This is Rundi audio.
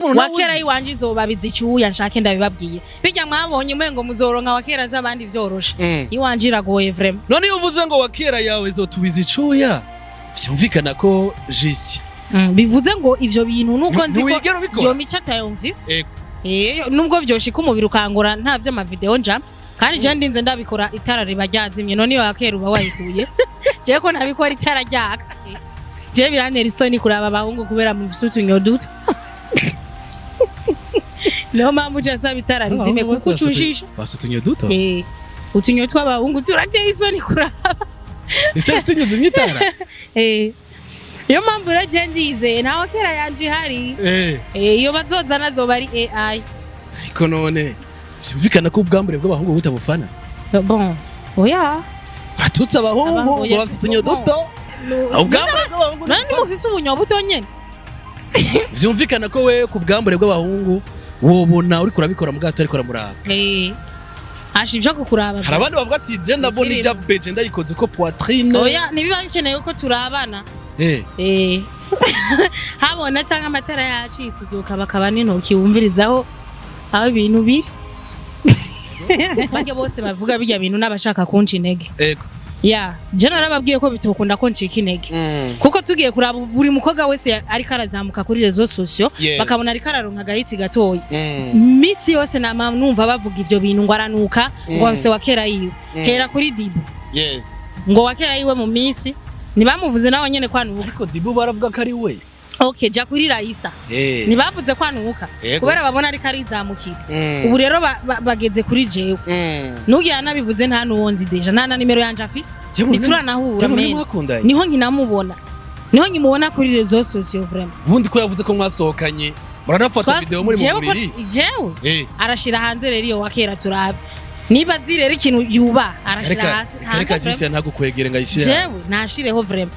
Wakera yiwanje Izobabiza Icuya nshake ndabibabwiye bijya mwabonye umengo muzoronka Wakera z'abandi vyoroshe yiwanje iragoye vraiment none iyo uvuze ngo Wakera yawe Izotubiza Icuya vyumvikana ko jisi bivuze ngo ivyo bintu nuko nzi ko yo mico atayumvise nubwo vyoshika umubiri ukangura nta vy'ama video nja kandi je ndinze ndabikora itara riba ryazimye none iyo Wakera uba wayikuye je ko nabikora itara ryaka je birantera isoni kuraba abahungu kubera mu bisutunyo duto Leo mpamvu cyasaba itara rizime kuko ucunjisha basutunyo duto utunyo tw'abahungu turateye isoni kuraba icyo tunyuze mwitara iyo mpamvu rero ndizeye nta Wakera yanje hari iyo bazoza nazo bari AI ariko none vyumvikana ko ubwambure bw'abahungu butabufana bon oya batutse abahungu bafite duto ubwambure bw'abahungu nani mufise ubunyo buto nyene vyumvikana ko we ku bwambure bw'abahungu wobona uri kurabikora mu gato ariko ramuraba ashivye ko kuraba hari abandi bavuga ati je ndabona ijya beje ndayikoze ko poitrine oya nibiba bikeneye ko turabana habona cyangwa amatara yacitse ubyuka bakaba n'intoki wumvirizaho aho ibintu biri bage bose bavuga bijya bintu n'abashaka kunca intege ya je narababwiye ko bitokunda ko ncika intege kuko tugiye kuraba buri mukobwa wese ari karazamuka kuri rezo sociaux bakabona ari kararonka gahitsi gatoyi misi yose numva bavuga ivyo bintu ngo aranuka ngo bafise Wakera yiwe hera kuri Dibu ngo Wakera yiwe mu misi nibamuvuze nawe nyene kwanuka ariko Dibu baravuga ko ari we okay ja kuri Raisa nibavuze kwanuka kubera babona ari karizamukira ubu rero bageze kuri jewe nugiye nabivuze nta nuwonzi deja nta na nimero yanje afise nituranahura niho nkinamubona niho nkimubona kuri rezo sociaux vraiment bundi ko yavuze ko mwasohokanye muranafata video muri mu mubiri jewe arashira hanze rero iyo Wakera turabe niba zirera ikintu yuba arashira hasi reka jisi ntagukwegere ngayishira jewe nashireho vraiment